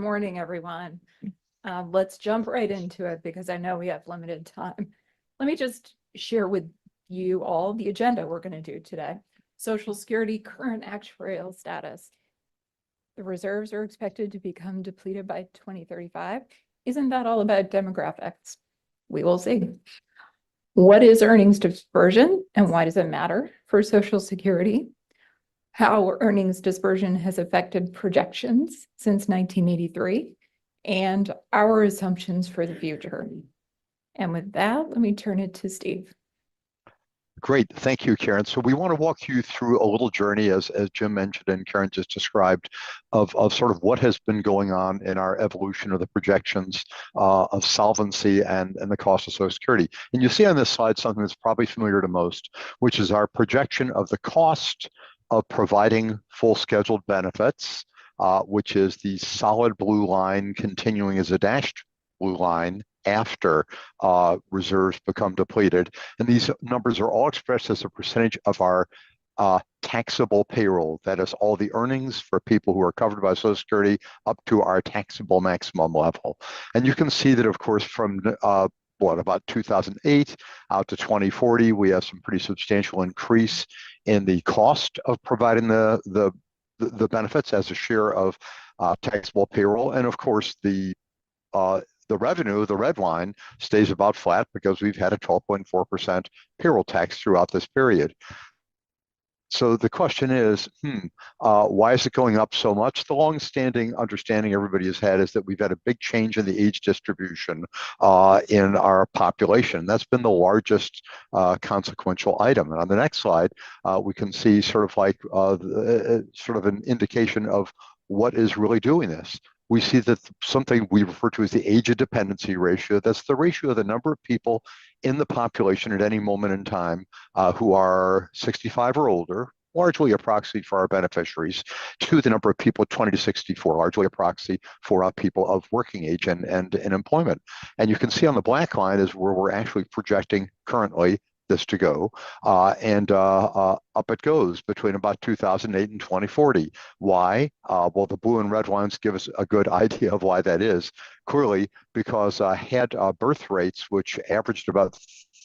Morning, everyone. Let's jump right into it because I know we have limited time. Let me just share with you all the agenda we're going to do today. Social Security current actuarial status. The reserves are expected to become depleted by 2035. Isn't that all about demographics? We will see. What is earnings dispersion and why does it matter for Social Security? How earnings dispersion has affected projections since 1983 and our assumptions for the future. And with that, let me turn it to Steve. Great, thank you, Karen. So we want to walk you through a little journey, as Jim mentioned and Karen just described, of sort of what has been going on in our evolution of the projections of solvency and the cost of Social Security. And you see on this slide something that's probably familiar to most, which is our projection of the cost of providing full scheduled benefits, which is the solid blue line continuing as a dashed blue line after reserves become depleted. And these numbers are all expressed as a percentage of our taxable payroll. That is all the earnings for people who are covered by Social Security up to our taxable maximum level. And you can see that, of course, from about 2008 out to 2040, we have some pretty substantial increase in the cost of providing the benefits as a share of taxable payroll. And of course, the revenue, the red line, stays about flat because we've had a 12.4% payroll tax throughout this period. So the question is, why is it going up so much? The long-standing understanding everybody has had is that we've had a big change in the age distribution in our population. That's been the largest consequential item. And on the next slide, we can see sort of like sort of an indication of what is really doing this. We see that something we refer to as the age of dependency ratio. That's the ratio of the number of people in the population at any moment in time who are 65 or older, largely a proxy for our beneficiaries, to the number of people 20 to 64, largely a proxy for people of working age and in employment. And you can see on the black line is where we're actually projecting currently this to go, and up it goes between about 2008 and 2040. Why? Well, the blue and red lines give us a good idea of why that is. Clearly, because had birth rates, which averaged about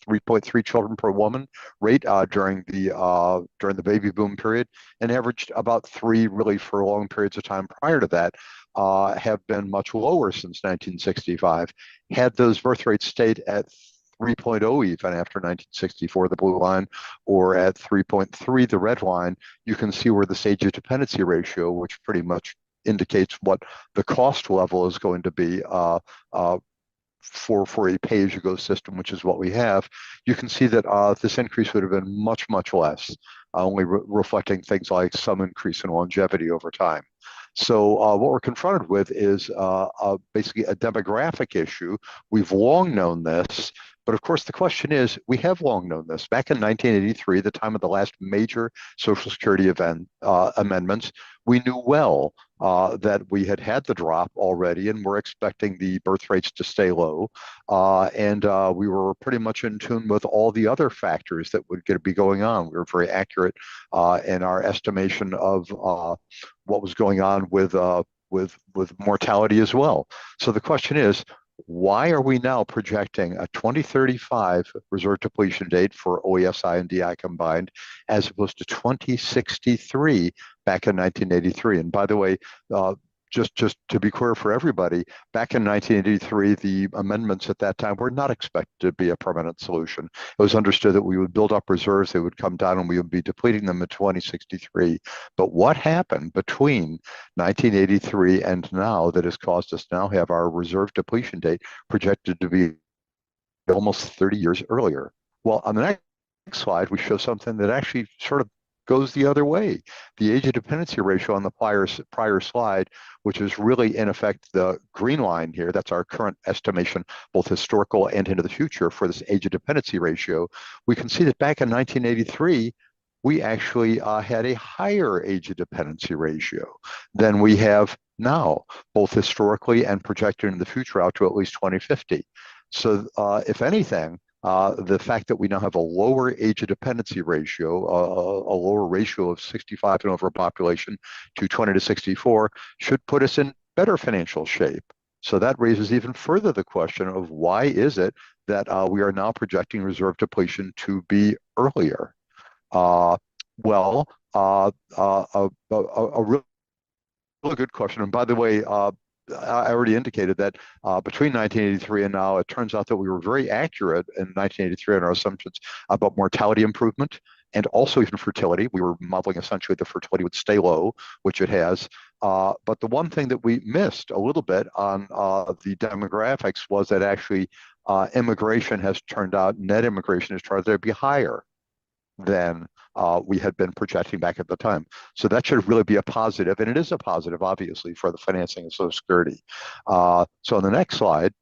3.3 children per woman rate during the baby boom period, and averaged about 3 really for long periods of time prior to that, have been much lower since 1965. Had those birth rates stayed at 3.0 even after 1964, the blue line, or at 3.3, the red line, you can see where the age of dependency ratio, which pretty much indicates what the cost level is going to be for a pay-as-you-go system, which is what we have. You can see that this increase would have been much, much less, only reflecting things like some increase in longevity over time. So what we're confronted with is basically a demographic issue. We've long known this, but of course the question is, we have long known this. Back in 1983, the time of the last major Social Security amendments, we knew well that we had the drop already and we're expecting the birth rates to stay low. And we were pretty much in tune with all the other factors that would be going on. We were very accurate in our estimation of what was going on with mortality as well. So the question is, why are we now projecting a 2035 reserve depletion date for OESI and DI combined, as opposed to 2063 back in 1983? And by the way, just to be clear for everybody, back in 1983, the amendments at that time were not expected to be a permanent solution. It was understood that we would build up reserves, they would come down, and we would be depleting them in 2063. But what happened between 1983 and now that has caused us now have our reserve depletion date projected to be almost 30 years earlier? Well, on the next slide, we show something that actually sort of goes the other way. The age of dependency ratio on the prior slide, which is really in effect the green line here, that's our current estimation, both historical and into the future for this age of dependency ratio. We can see that back in 1983, we actually had a higher age of dependency ratio than we have now, both historically and projected in the future out to at least 2050. So if anything, the fact that we now have a lower age of dependency ratio, a lower ratio of 65 and over population to 20 to 64, should put us in better financial shape. So that raises even further the question of why is it that we are now projecting reserve depletion to be earlier? Uh, well, a really good question. And by the way, I already indicated that between 1983 and now, it turns out that we were very accurate in 1983 in our assumptions about mortality improvement and also even fertility. We were modeling essentially the fertility would stay low, which it has. But the one thing that we missed a little bit on the demographics was that actually immigration has turned out, net immigration has turned out to be higher than we had been projecting back at the time. So that should really be a positive, and it is a positive, obviously, for the financing of Social Security. So on the next slide,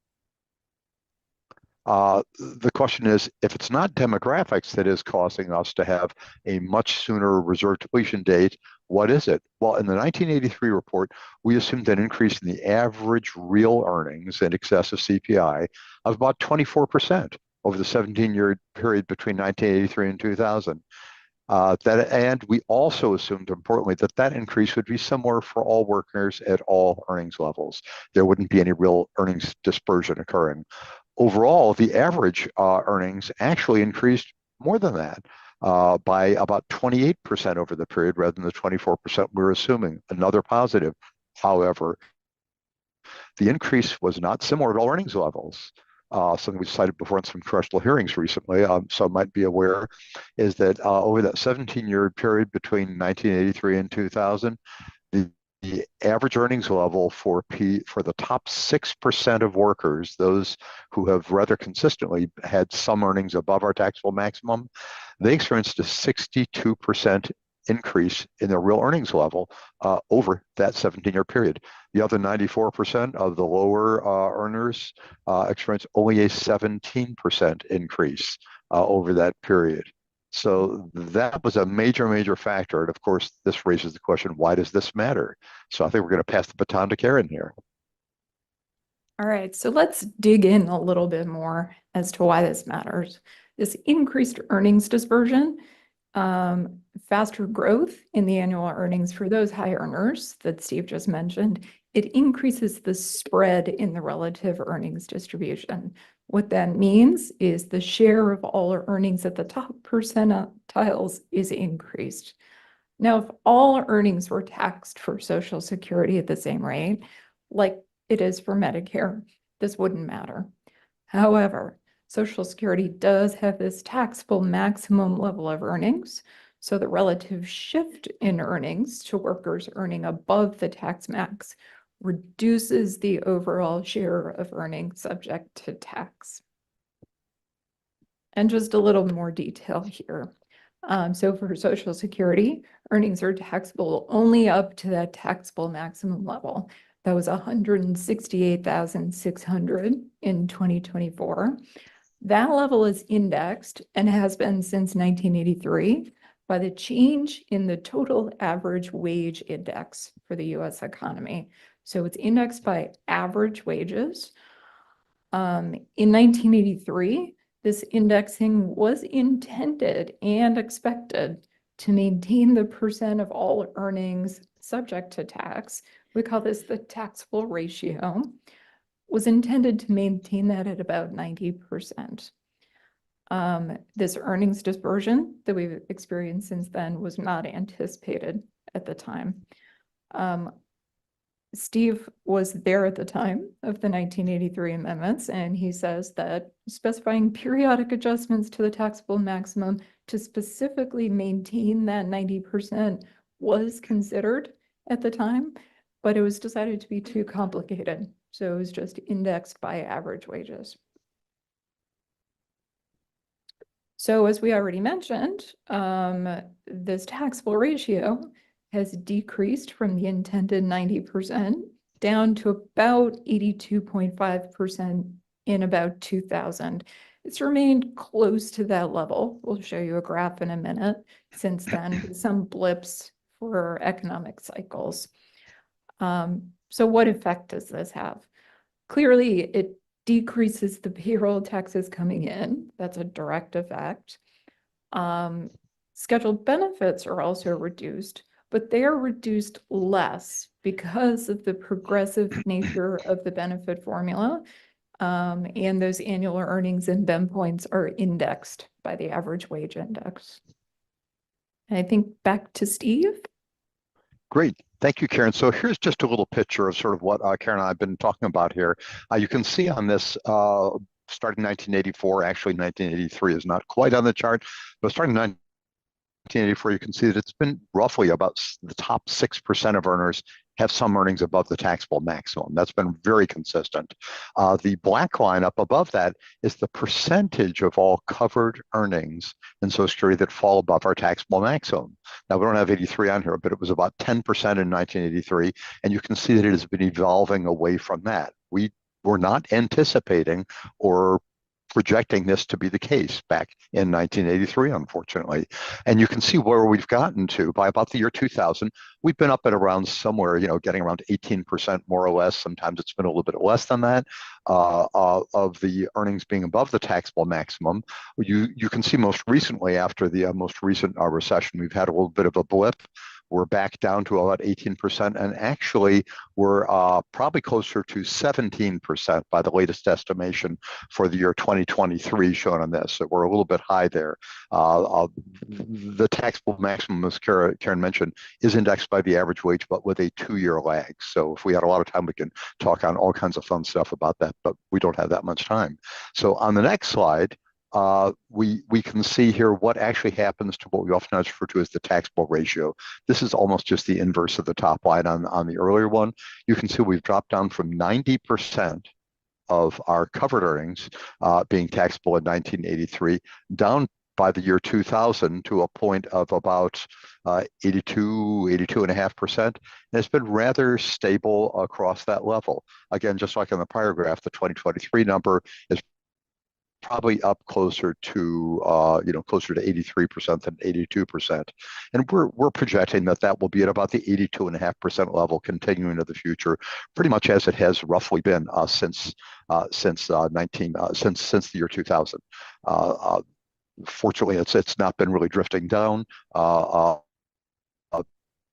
the question is, if it's not demographics that is causing us to have a much sooner reserve depletion date, what is it? Well, in the 1983 report, we assumed an increase in the average real earnings in excess of CPI of about 24% over the 17-year period between 1983 and 2000. And we also assumed, importantly, that that increase would be similar for all workers at all earnings levels. There wouldn't be any real earnings dispersion occurring. Overall, the average earnings actually increased more than that by about 28% over the period rather than the 24% we were assuming. Another positive. However, the increase was not similar at all earnings levels. Something we cited before in some congressional hearings recently, some might be aware, is that over that 17-year period between 1983 and 2000, the average earnings level for the top 6% of workers, those who have rather consistently had some earnings above our taxable maximum, they experienced a 62% increase in their real earnings level over that 17-year period. The other 94% of the lower earners experienced only a 17% increase over that period. So that was a major, major factor. And of course, this raises the question, why does this matter? So I think we're going to pass the baton to Karen here. All right, so let's dig in a little bit more as to why this matters. This increased earnings dispersion, faster growth in the annual earnings for those high earners that Steve just mentioned, it increases the spread in the relative earnings distribution. What that means is the share of all earnings at the top percentiles is increased. Now, if all earnings were taxed for Social Security at the same rate, like it is for Medicare, this wouldn't matter. However, Social Security does have this taxable maximum level of earnings, so the relative shift in earnings to workers earning above the tax max reduces the overall share of earnings subject to tax. And just a little more detail here. So for Social Security, earnings are taxable only up to that taxable maximum level. That was $168,600 in 2024. That level is indexed and has been since 1983 by the change in the total average wage index for the US economy. So it's indexed by average wages. In 1983, this indexing was intended and expected to maintain the percent of all earnings subject to tax. We call this the taxable ratio, was intended to maintain that at about 90%. This earnings dispersion that we've experienced since then was not anticipated at the time. Steve was there at the time of the 1983 amendments, and he says that specifying periodic adjustments to the taxable maximum to specifically maintain that 90% was considered at the time, but it was decided to be too complicated. So it was just indexed by average wages. So as we already mentioned, this taxable ratio has decreased from the intended 90% down to about 82.5% in about 2000. It's remained close to that level. We'll show you a graph in a minute since then, with some blips for economic cycles. So what effect does this have? Clearly, it decreases the payroll taxes coming in. That's a direct effect. Scheduled benefits are also reduced, but they are reduced less because of the progressive nature of the benefit formula. And those annual earnings and BEM points are indexed by the average wage index. And I think back to Steve. Great. Thank you, Karen. So here's just a little picture of sort of what Karen and I have been talking about here. You can see on this, starting 1984, actually 1983 is not quite on the chart, but starting 1984, you can see that it's been roughly about the top 6% of earners have some earnings above the taxable maximum. That's been very consistent. The black line up above that is the percentage of all covered earnings in Social Security that fall above our taxable maximum. Now, we don't have 83 on here, but it was about 10% in 1983, and you can see that it has been evolving away from that. We were not anticipating or projecting this to be the case back in 1983, unfortunately. And you can see where we've gotten to by about the year 2000. We've been up at around somewhere, getting around 18% more or less. Sometimes it's been a little bit less than that of the earnings being above the taxable maximum. You can see most recently after the most recent recession, we've had a little bit of a blip. We're back down to about 18%, and actually we're probably closer to 17% by the latest estimation for the year 2023 shown on this. So we're a little bit high there. The taxable maximum, as Karen mentioned, is indexed by the average wage, but with a 2-year lag. So if we had a lot of time, we can talk on all kinds of fun stuff about that, but we don't have that much time. So on the next slide, we can see here what actually happens to what we often refer to as the taxable ratio. This is almost just the inverse of the top line on the earlier one. You can see we've dropped down from 90% of our covered earnings being taxable in 1983 down by the year 2000 to a point of about 82.5%. And it's been rather stable across that level. Again, just like on the prior graph, the 2023 number is probably up closer to 83% than 82%, and we're projecting that will be at about the 82.5% level continuing into the future, pretty much as it has roughly been since the year 2000. Fortunately, it's not been really drifting down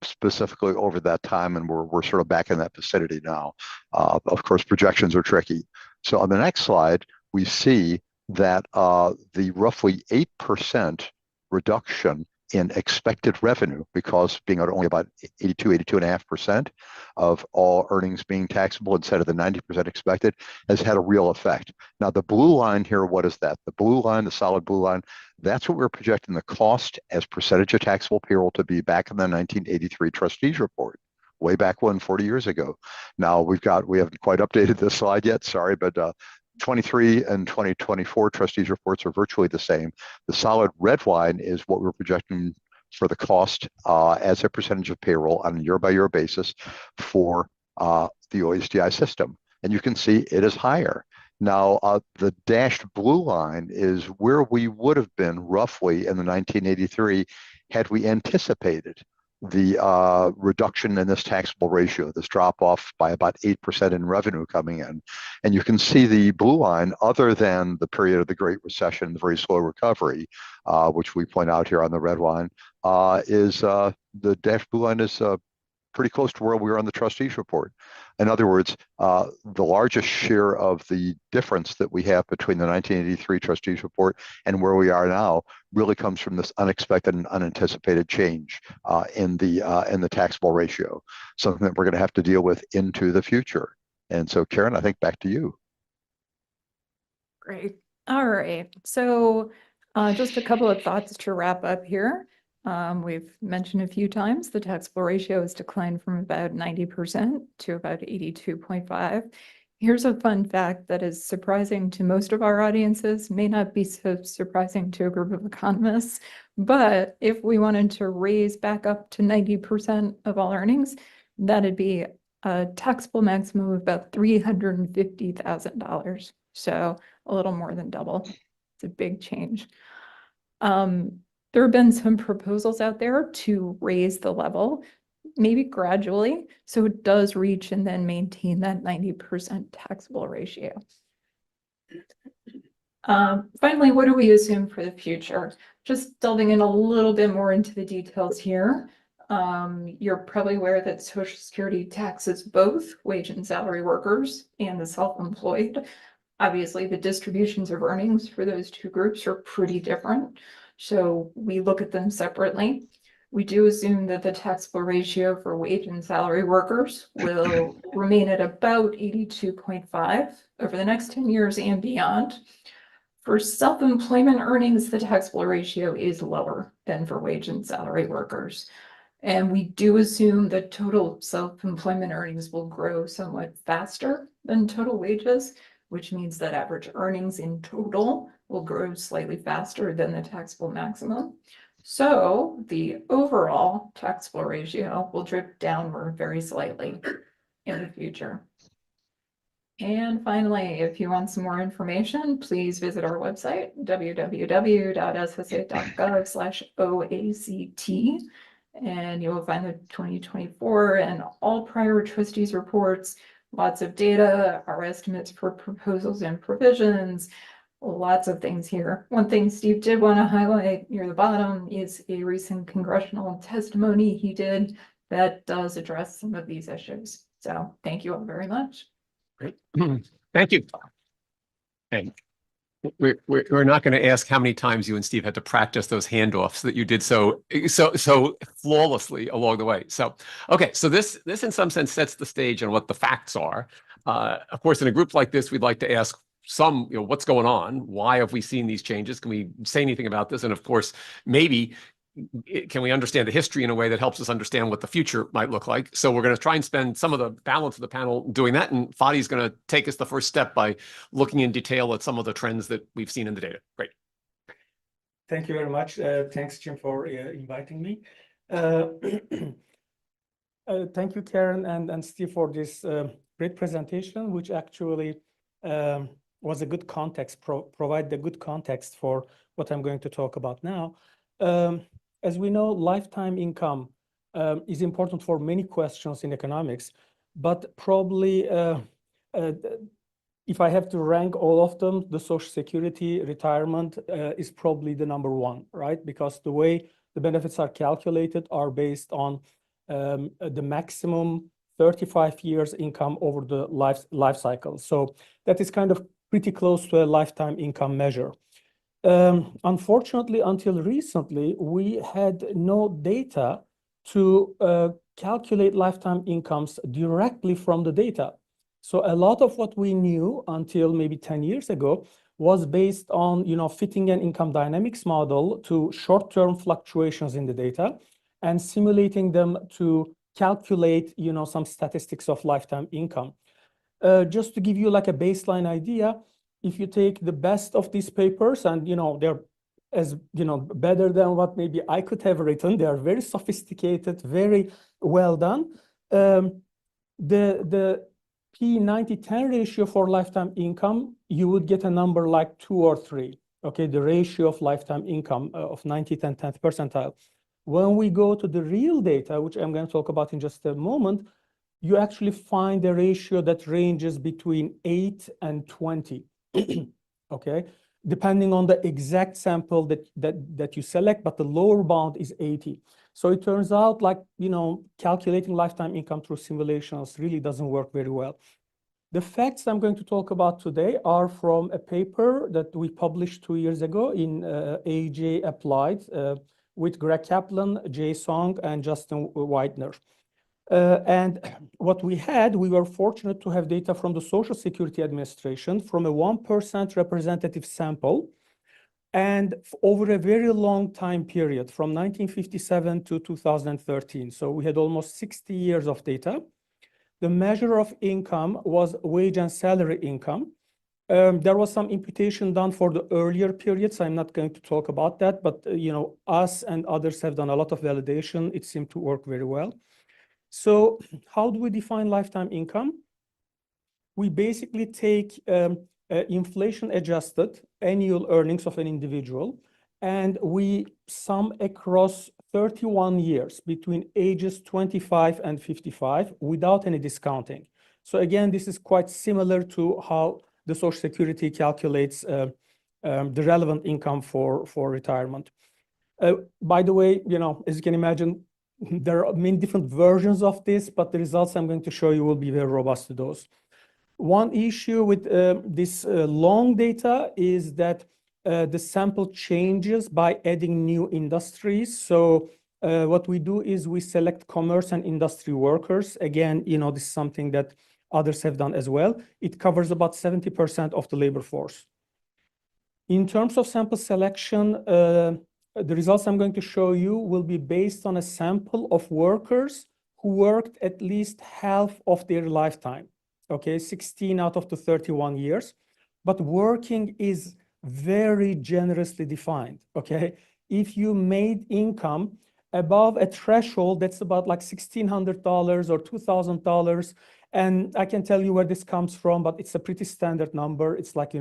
specifically over that time, and we're sort of back in that vicinity now. Of course, projections are tricky. So on the next slide, we see that the roughly 8% reduction in expected revenue, because being at only about 82.5% of all earnings being taxable instead of the 90% expected, has had a real effect. Now, the blue line here, what is that? The blue line, the solid blue line, that's what we're projecting the cost as percentage of taxable payroll to be back in the 1983 trustees report. Way back when, 40 years ago. Now we haven't quite updated this slide yet, sorry, but 23 and 2024 trustees reports are virtually the same. The solid red line is what we're projecting for the cost as a percentage of payroll on a year-by-year basis for the OSDI system. And you can see it is higher. Now, the dashed blue line is where we would have been roughly in the 1983 had we anticipated the reduction in this taxable ratio, this drop off by about 8% in revenue coming in. And you can see the blue line, other than the period of the Great Recession, the very slow recovery, which we point out here on the red line, is the dashed blue line is pretty close to where we were on the trustees report. In other words, the largest share of the difference that we have between the 1983 trustees report and where we are now really comes from this unexpected and unanticipated change in the taxable ratio, something that we're going to have to deal with into the future. And so, Karen, I think back to you. Great. All right. So just a couple of thoughts to wrap up here. We've mentioned a few times the taxable ratio has declined from about 90% to about 82.5. Here's a fun fact that is surprising to most of our audiences, may not be so surprising to a group of economists, but if we wanted to raise back up to 90% of all earnings, that'd be a taxable maximum of about $350,000. So a little more than double. It's a big change. There have been some proposals out there to raise the level, maybe gradually, so it does reach and then maintain that 90% taxable ratio. Finally, what do we assume for the future? Just delving in a little bit more into the details here. You're probably aware that Social Security taxes both wage and salary workers and the self-employed. Obviously, the distributions of earnings for those two groups are pretty different, so we look at them separately. We do assume that the taxable ratio for wage and salary workers will remain at about 82.5 over the next 10 years and beyond. For self-employment earnings, the taxable ratio is lower than for wage and salary workers. And we do assume that total self-employment earnings will grow somewhat faster than total wages, which means that average earnings in total will grow slightly faster than the taxable maximum. So the overall taxable ratio will drift downward very slightly in the future. And finally, if you want some more information, please visit our website, www.ssa.gov/OACT. And you will find the 2024 and all prior trustees reports, lots of data, our estimates for proposals and provisions, lots of things here. One thing Steve did want to highlight near the bottom is a recent congressional testimony he did that does address some of these issues. So thank you all very much. Great. Thank you. And we're not going to ask how many times you and Steve had to practice those handoffs that you did so flawlessly along the way. So, okay, so this in some sense sets the stage on what the facts are. Of course, in a group like this, we'd like to ask what's going on? Why have we seen these changes? Can we say anything about this? And of course, maybe can we understand the history in a way that helps us understand what the future might look like? So we're going to try and spend some of the balance of the panel doing that. And Fatih is going to take us the first step by looking in detail at some of the trends that we've seen in the data. Great. Thank you very much. Thanks, Jim, for inviting me. Thank you, Karen and Steve, for this great presentation, which actually was a good context, provide a good context for what I'm going to talk about now. As we know, lifetime income is important for many questions in economics, but probably if I have to rank all of them, the Social Security retirement is probably the number one, right? Because the way the benefits are calculated are based on the maximum 35 years income over the life cycle. So that is kind of pretty close to a lifetime income measure. Unfortunately, until recently, we had no data to calculate lifetime incomes directly from the data. So a lot of what we knew until maybe 10 years ago was based on, fitting an income dynamics model to short-term fluctuations in the data and simulating them to calculate, some statistics of lifetime income. Just to give you like a baseline idea, if you take the best of these papers and, they're better than what maybe I could have written, they are very sophisticated, very well done. The P90-10 ratio for lifetime income, you would get a number like 2 or 3, okay? The ratio of lifetime income of 90th, 10th percentile. When we go to the real data, which I'm going to talk about in just a moment, you actually find a ratio that ranges between 8 and 20. Okay, depending on the exact sample that you select, but the lower bound is 80. So it turns out like, calculating lifetime income through simulations really doesn't work very well. The facts I'm going to talk about today are from a paper that we published 2 years ago in AJ Applied with Greg Kaplan, Jay Song, and Justin Widener. And what we were fortunate to have data from the Social Security Administration from a 1% representative sample and over a very long time period from 1957 to 2013. So we had almost 60 years of data. The measure of income was wage and salary income. There was some imputation done for the earlier periods. I'm not going to talk about that, but us and others have done a lot of validation. It seemed to work very well. So how do we define lifetime income? We basically take inflation-adjusted annual earnings of an individual, and we sum across 31 years between ages 25 and 55 without any discounting. So again, this is quite similar to how the Social Security calculates the relevant income for retirement. By the way, as you can imagine, there are many different versions of this, but the results I'm going to show you will be very robust to those. One issue with this long data is that the sample changes by adding new industries. So what we do is we select commerce and industry workers. Again, this is something that others have done as well. It covers about 70% of the labor force. In terms of sample selection, the results I'm going to show you will be based on a sample of workers who worked at least half of their lifetime. Okay, 16 out of the 31 years. But working is very generously defined. Okay, if you made income above a threshold that's about like $1,600 or $2,000, and I can tell you where this comes from, but it's a pretty standard number. It's like,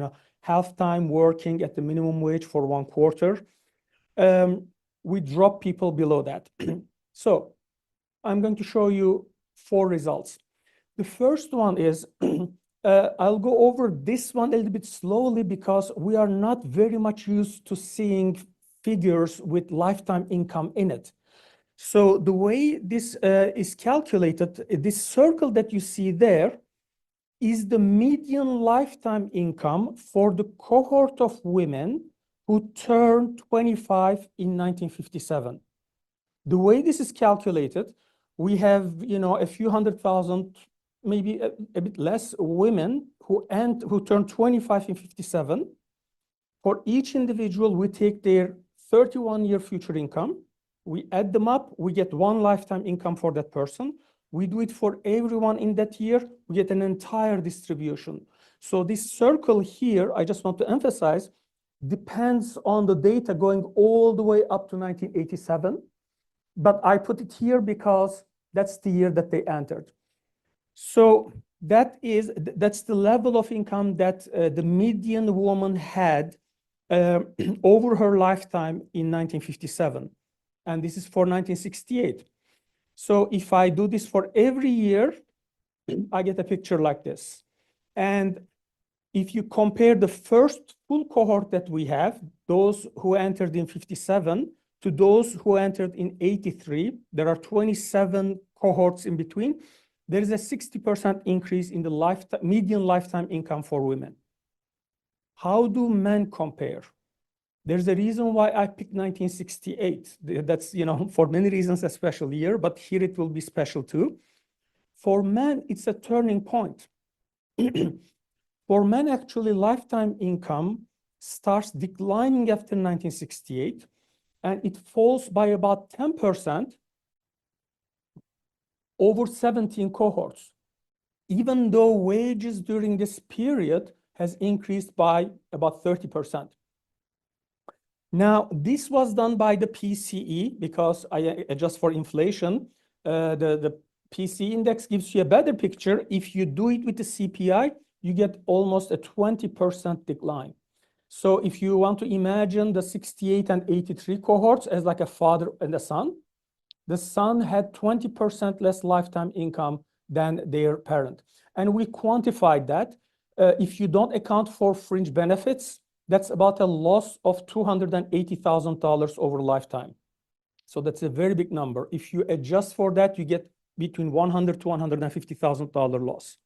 half time working at the minimum wage for 1 quarter. We drop people below that. So I'm going to show you 4 results. The first one is, I'll go over this one a little bit slowly because we are not very much used to seeing figures with lifetime income in it. So the way this is calculated, this circle that you see there is the median lifetime income for the cohort of women who turned 25 in 1957. The way this is calculated, we have, a few 100,000, maybe a bit less women who turned 25 in 57. For each individual, we take their 31-year future income, we add them up, we get 1 lifetime income for that person. We do it for everyone in that year, we get an entire distribution. So this circle here, I just want to emphasize, depends on the data going all the way up to 1987. But I put it here because that's the year that they entered. So that's the level of income that the median woman had over her lifetime in 1957. And this is for 1968. So if I do this for every year, I get a picture like this. And if you compare the first full cohort that we have, those who entered in 57 to those who entered in 83, there are 27 cohorts in between. There is a 60% increase in the median lifetime income for women. How do men compare? There's a reason why I picked 1968. That's, for many reasons, a special year, but here it will be special too. For men, it's a turning point. For men, actually, lifetime income starts declining after 1968, and it falls by about 10% over 17 cohorts, even though wages during this period has increased by about 30%. Now, this was done by the PCE because I adjust for inflation. The PCE index gives you a better picture. If you do it with the CPI, you get almost a 20% decline. So if you want to imagine the 68 and 83 cohorts as like a father and a son, the son had 20% less lifetime income than their parent. And we quantified that. If you don't account for fringe benefits, that's about a loss of $280,000 over lifetime. So that's a very big number. If you adjust for that, you get between $100,000 to $150,000 loss.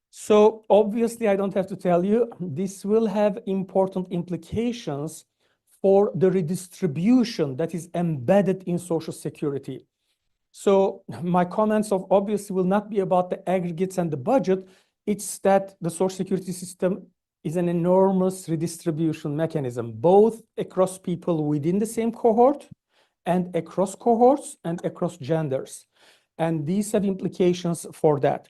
So obviously, I don't have to tell you, this will have important implications for the redistribution that is embedded in Social Security. So my comments obviously will not be about the aggregates and the budget. It's that the Social Security system is an enormous redistribution mechanism, both across people within the same cohort and across cohorts and across genders. And these have implications for that.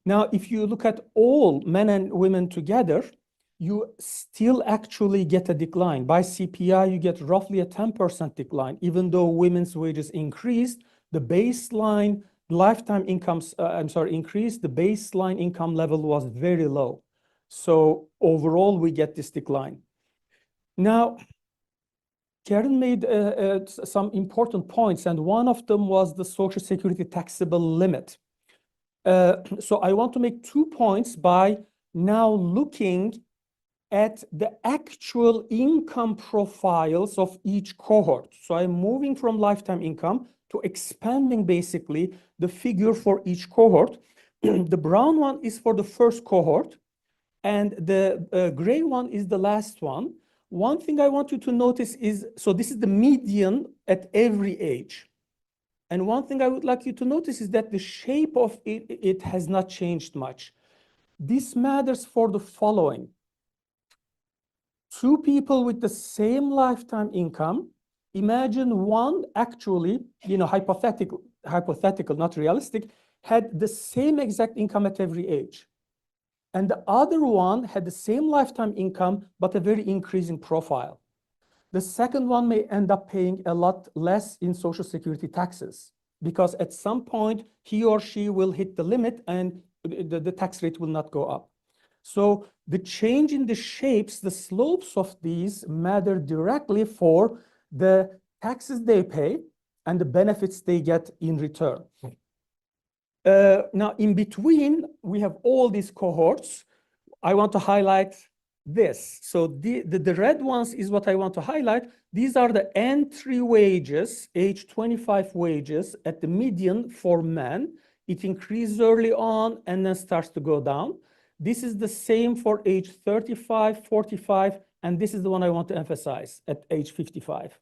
Now, if you look at all men and women together, you still actually get a decline. By CPI, you get roughly a 10% decline. Even though women's wages increased, the baseline lifetime incomes, increased, the baseline income level was very low. So overall, we get this decline. Now, Karen made some important points, and one of them was the Social Security taxable limit. So I want to make 2 points by now looking at the actual income profiles of each cohort. So I'm moving from lifetime income to expanding basically the figure for each cohort. The brown one is for the first cohort, and the gray one is the last one. One thing I want you to notice is, so this is the median at every age. And one thing I would like you to notice is that the shape of it has not changed much. This matters for the following. Two people with the same lifetime income, imagine one actually, hypothetical, not realistic, had the same exact income at every age. And the other one had the same lifetime income, but a very increasing profile. The second one may end up paying a lot less in Social Security taxes, because at some point he or she will hit the limit and the tax rate will not go up. So the change in the shapes, the slopes of these matter directly for the taxes they pay and the benefits they get in return. Now, in between, we have all these cohorts. I want to highlight this. So the red ones is what I want to highlight. These are the entry wages, age 25 wages at the median for men. It increases early on and then starts to go down. This is the same for age 35, 45, and this is the one I want to emphasize at age 55.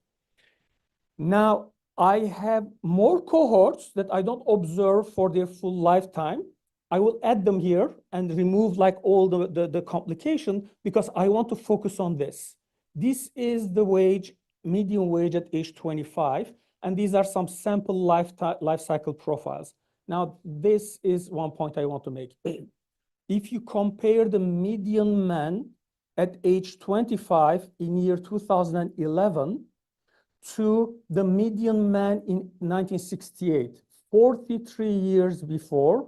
Now, I have more cohorts that I don't observe for their full lifetime. I will add them here and remove like all the complication, because I want to focus on this. This is the wage, median wage at age 25, and these are some sample life cycle profiles. Now, this is one point I want to make. If you compare the median man at age 25 in year 2011 to the median man in 1968, 43 years before,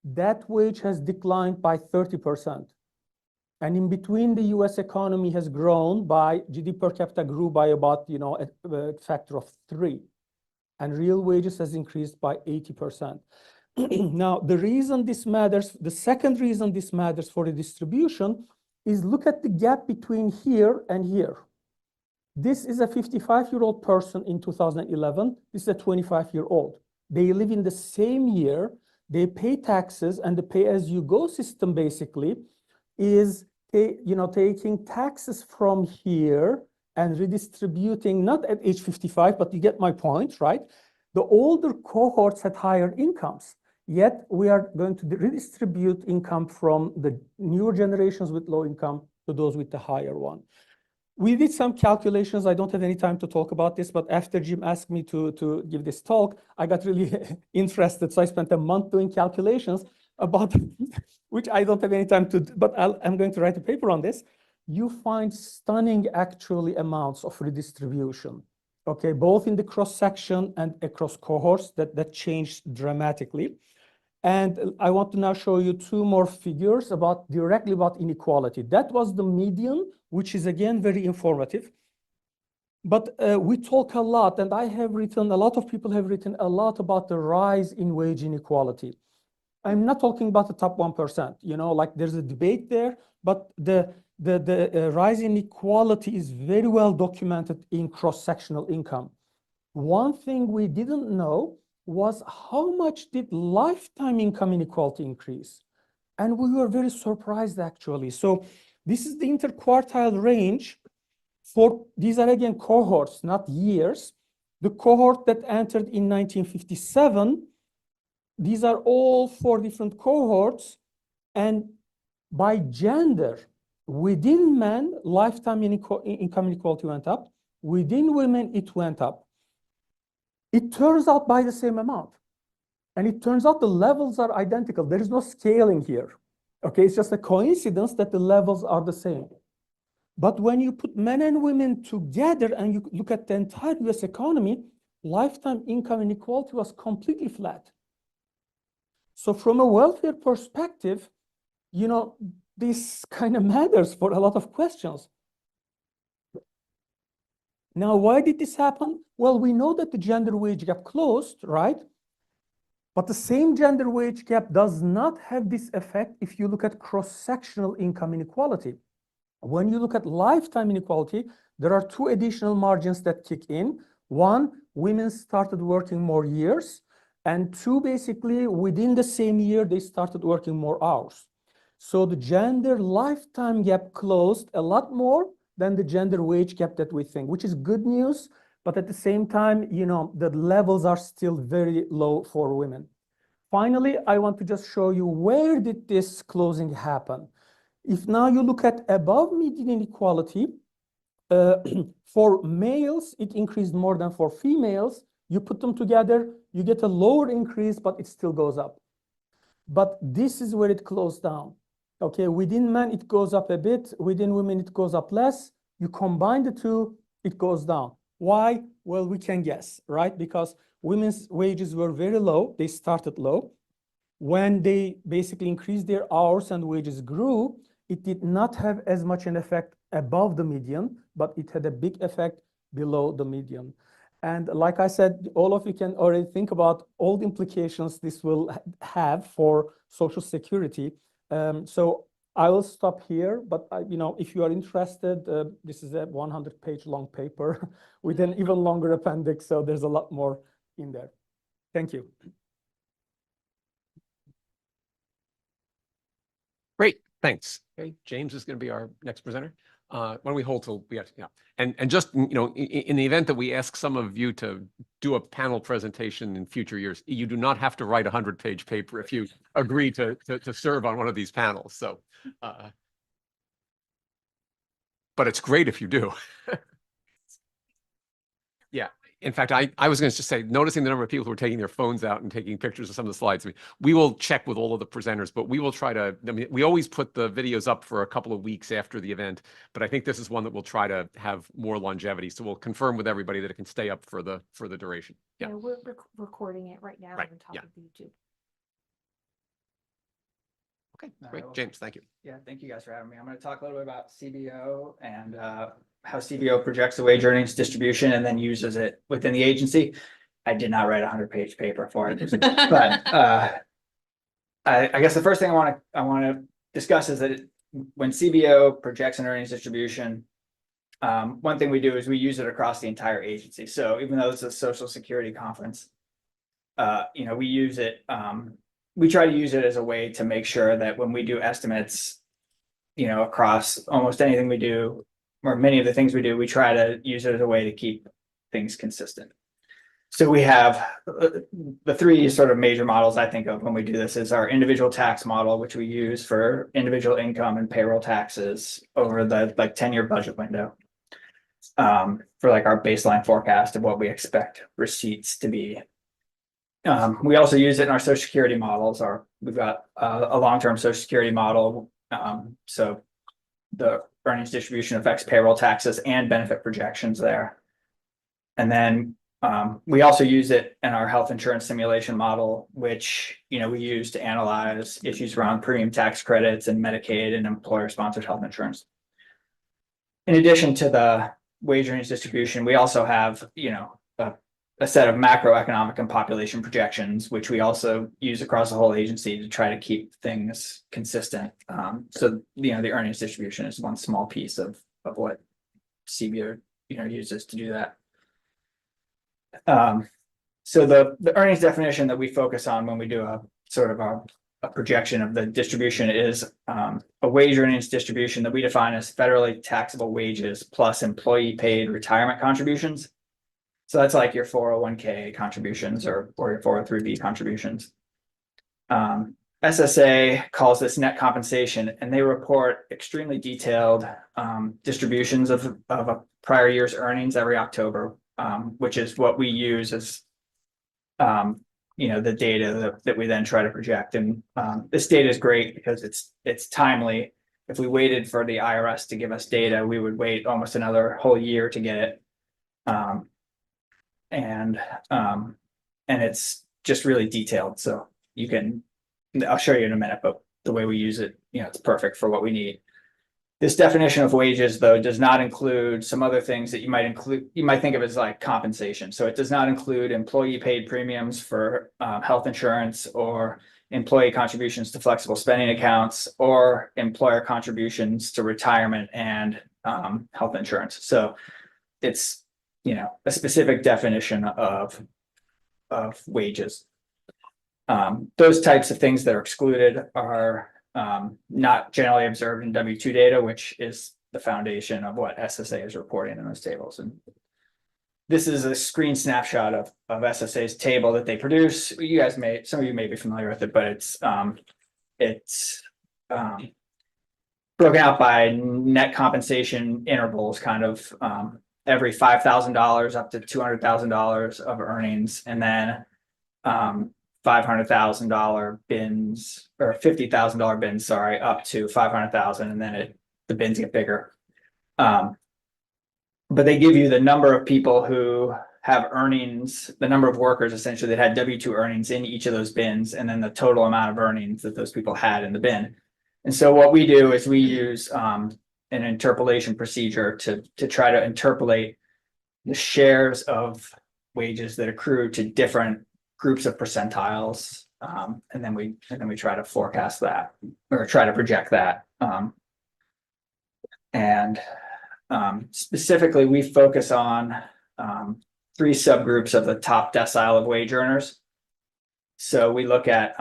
that wage has declined by 30%. And in between, the US economy has grown by, GDP per capita grew by about, a factor of 3. And real wages has increased by 80%. Now, the reason this matters, the second reason this matters for the distribution is look at the gap between here and here. This is a 55-year-old person in 2011. This is a 25-year-old. They live in the same year. They pay taxes, and the pay-as-you-go system basically is taking taxes from here and redistributing, not at age 55, but you get my point, right? The older cohorts had higher incomes, yet we are going to redistribute income from the newer generations with low income to those with the higher one. We did some calculations. I don't have any time to talk about this, but after Jim asked me to give this talk, I got really interested. So I spent a month doing calculations about, which I don't have any time to, but I'm going to write a paper on this. You find stunning actually amounts of redistribution, okay, both in the cross-section and across cohorts that changed dramatically. And I want to now show you two more figures directly about inequality. That was the median, which is again very informative. But we talk a lot, and I have written, a lot of people have written a lot about the rise in wage inequality. I'm not talking about the top 1%, like there's a debate there, but the rise in inequality is very well documented in cross-sectional income. One thing we didn't know was how much did lifetime income inequality increase? And we were very surprised actually. So this is the interquartile range for, these are again cohorts, not years. The cohort that entered in 1957, these are all 4 different cohorts, and by gender, within men, lifetime income inequality went up. Within women, it went up. It turns out by the same amount. And it turns out the levels are identical. There is no scaling here. Okay, it's just a coincidence that the levels are the same. But when you put men and women together and you look at the entire US economy, lifetime income inequality was completely flat. So from a welfare perspective, this kind of matters for a lot of questions. Now, why did this happen? Well, we know that the gender wage gap closed, right? But the same gender wage gap does not have this effect if you look at cross-sectional income inequality. When you look at lifetime inequality, there are 2 additional margins that kick in. One, women started working more years, and two, basically within the same year, they started working more hours. So the gender lifetime gap closed a lot more than the gender wage gap that we think, which is good news. But at the same time, you know, the levels are still very low for women. Finally, I want to just show you where did this closing happen. If now you look at above median inequality, for males, it increased more than for females. You put them together, you get a lower increase, but it still goes up. But this is where it closed down. Okay, within men, it goes up a bit. Within women, it goes up less. You combine the two, it goes down. Why? Well, we can guess, right? Because women's wages were very low. They started low. When they basically increased their hours and wages grew, it did not have as much an effect above the median, but it had a big effect below the median. And like I said, all of you can already think about all the implications this will have for Social Security. So I will stop here, but you know, if you are interested, this is a 100-page long paper with an even longer appendix, so there's a lot more in there. Thank you. Great, thanks. Okay, James is going to be our next presenter. Why don't we hold till we have, yeah. And just, you know, in the event that we ask some of you to do a panel presentation in future years, you do not have to write a 100-page paper if you agree to serve on one of these panels. So, but it's great if you do. Yeah. In fact, I was going to just say, noticing the number of people who are taking their phones out and taking pictures of some of the slides, I mean, we will check with all of the presenters, but we will try to, I mean, we always put the videos up for a couple of weeks after the event, but I think this is one that we'll try to have more longevity. So we'll confirm with everybody that it can stay up for the duration. Yeah. Yeah, we're recording it right now Right, on top yeah. of YouTube. Okay, All great. right, well, James, thank you. Yeah, thank you guys for having me. I'm going to talk a little bit about CBO and how CBO projects the wage earnings distribution and then uses it within the agency. I did not write a 100-page paper for it, but I guess the first thing I want to discuss is that when CBO projects an earnings distribution, one thing we do is we use it across the entire agency. So even though it's a Social Security conference, you know, we use it. We try to use it as a way to make sure that when we do estimates, you know, across almost anything we do, or many of the things we do, we try to use it as a way to keep things consistent. So we have the three sort of major models I think of when we do this is our individual tax model, which we use for individual income and payroll taxes over the like 10-year budget window. For like our baseline forecast of what we expect receipts to be. We also use it in our Social Security models. We've got a long-term Social Security model. So the earnings distribution affects payroll taxes and benefit projections there. And then we also use it in our health insurance simulation model, which, you know, we use to analyze issues around premium tax credits and Medicaid and employer-sponsored health insurance. In addition to the wage earnings distribution, we also have, you know, a set of macroeconomic and population projections, which we also use across the whole agency to try to keep things consistent. So, you know, the earnings distribution is one small piece of what CBO, you know, uses to do that. So the earnings definition that we focus on when we do a sort of a projection of the distribution is a wage earnings distribution that we define as federally taxable wages plus employee paid retirement contributions. So that's like your 401k contributions or your 403b contributions. SSA calls this net compensation, and they report extremely detailed distributions of a prior year's earnings every October, which is what we use as you know, the data that we then try to project. And this data is great because it's timely. If we waited for the IRS to give us data, we would wait almost another whole year to get it. And it's just really detailed. So you can, I'll show you in a minute, but the way we use it, you know, it's perfect for what we need. This definition of wages, though, does not include some other things that you might think of as like compensation. So it does not include employee paid premiums for health insurance or employee contributions to flexible spending accounts or employer contributions to retirement and health insurance. So it's, a specific definition of wages. Those types of things that are excluded are not generally observed in W-2 data, which is the foundation of what SSA is reporting in those tables. And this is a screen snapshot of SSA's table that they produce. You guys some of you may be familiar with it, but it's broken out by net compensation intervals, kind of every $5,000 up to $200,000 of earnings, and then $500,000 bins, or $50,000 bins, sorry, up to 500,000, and then the bins get bigger. But they give you the number of people who have earnings, the number of workers essentially that had W-2 earnings in each of those bins, and then the total amount of earnings that those people had in the bin. And so what we do is we use an interpolation procedure to try to interpolate the shares of wages that accrue to different groups of percentiles, and then we try to forecast that, or try to project that. Specifically, we focus on 3 subgroups of the top decile of wage earners. So we look at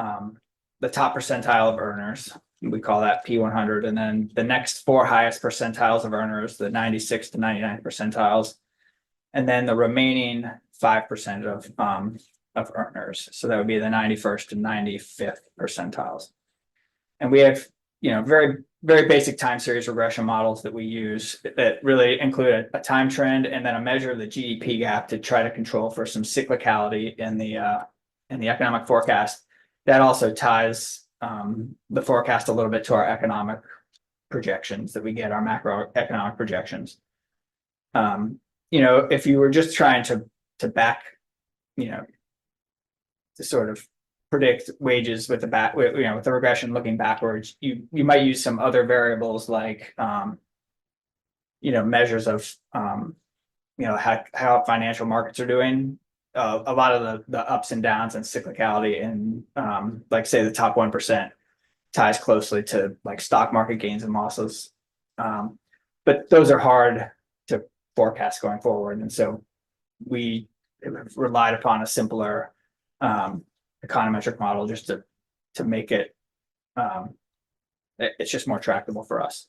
the top percentile of earners. We call that P100, and then the next 4 highest percentiles of earners, the 96 to 99 percentiles, and then the remaining 5% of earners. So that would be the 91st to 95th percentiles. And we have, very, very basic time series regression models that we use that really include a time trend and then a measure of the GDP gap to try to control for some cyclicality in the economic forecast. That also ties the forecast a little bit to our economic projections that we get, our macroeconomic projections. If you were just trying to back, to sort of predict wages with the regression looking backwards, you might use some other variables like measures of how financial markets are doing. A lot of the ups and downs and cyclicality in like say the top 1% ties closely to like stock market gains and losses. But those are hard to forecast going forward. And so we relied upon a simpler econometric model just to make it, it's just more tractable for us.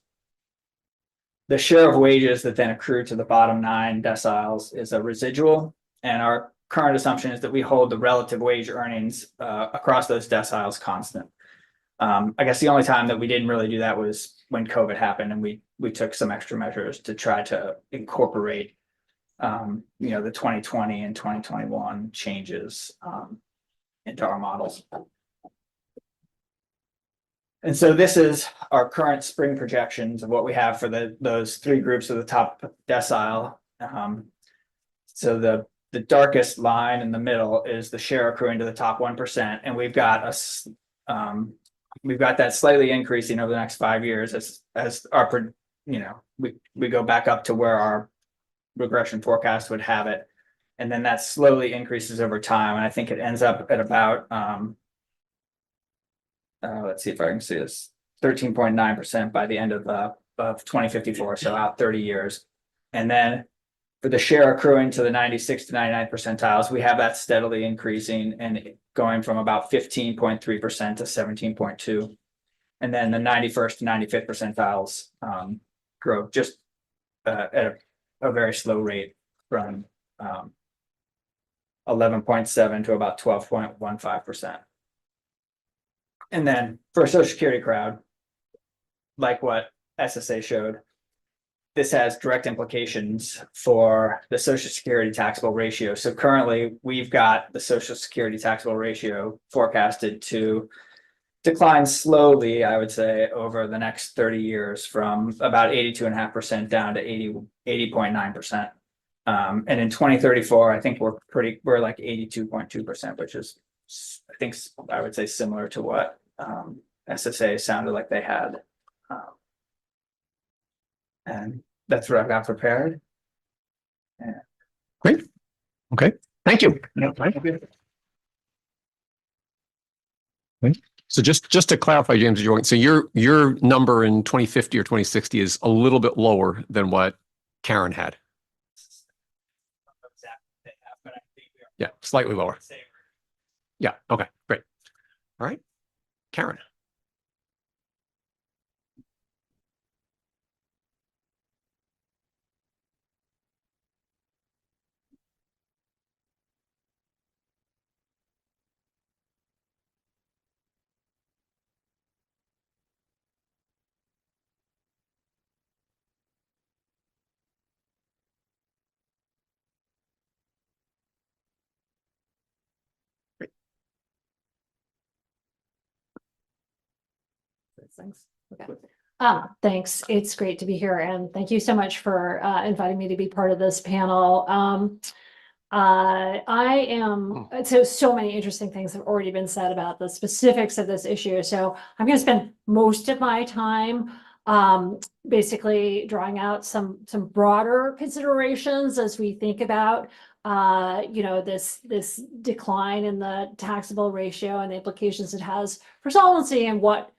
The share of wages that then accrue to the bottom 9 deciles is a residual, and our current assumption is that we hold the relative wage earnings across those deciles constant. I guess the only time that we didn't really do that was when COVID happened, and we took some extra measures to try to incorporate the 2020 and 2021 changes into our models. And so this is our current spring projections of what we have for those 3 groups of the top decile. So the darkest line in the middle is the share accruing to the top 1%, and we've got that slightly increasing over the next 5 years as our we go back up to where our regression forecast would have it, and then that slowly increases over time, and I think it ends up at about let's see if I can see this, 13.9% by the end of 2054, so out 30 years. And then for the share accruing to the 96 to 99 percentiles, we have that steadily increasing and going from about 15.3% to 17.2%. And then the 91st to 95th percentiles grow just at a very slow rate from 11.7 to about 12.15%. And then for a Social Security crowd, like what SSA showed, this has direct implications for the Social Security taxable ratio. So currently, we've got the Social Security taxable ratio forecasted to decline slowly, I would say, over the next 30 years from about 82.5% down to 80.9%. And in 2034, I think we're like 82.2%, which is, I would say, similar to what SSA sounded like they had. And that's what I've got prepared. Yeah. Great. Okay. Thank you. So just to clarify, James, so your number in 2050 or 2060 is a little bit lower than what Karen had. Yeah, slightly lower. Yeah, okay, great. All right, Karen. Thanks. Okay. Thanks. It's great to be here, and thank you so much for inviting me to be part of this panel. I am, so many interesting things have already been said about the specifics of this issue. So I'm going to spend most of my time basically drawing out some broader considerations as we think about this decline in the taxable ratio and the implications it has for solvency and what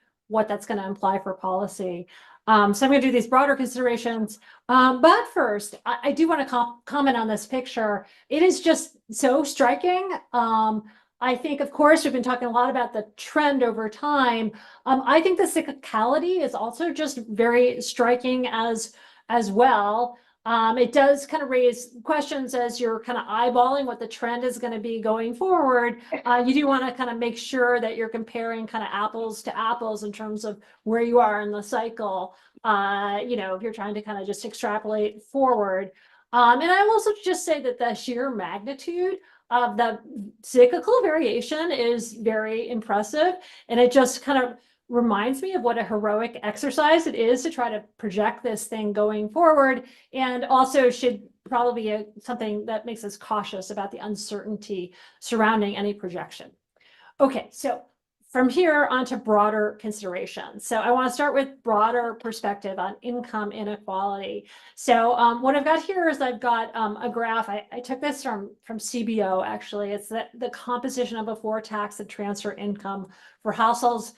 that's going to imply for policy. So I'm going to do these broader considerations. But first, I do want to comment on this picture. It is just so striking. I think, of course, we've been talking a lot about the trend over time. I think the cyclicality is also just very striking as well. It does kind of raise questions as you're kind of eyeballing what the trend is going to be going forward. You do want to kind of make sure that you're comparing kind of apples to apples in terms of where you are in the cycle. If you're trying to kind of just extrapolate forward. And I will also just say that the sheer magnitude of the cyclical variation is very impressive. And it just kind of reminds me of what a heroic exercise it is to try to project this thing going forward, and also should probably be something that makes us cautious about the uncertainty surrounding any projection. Okay, so from here on to broader considerations. So I want to start with broader perspective on income inequality. So what I've got here is I've got a graph. I took this from CBO, actually. It's the composition of before tax and transfer income for households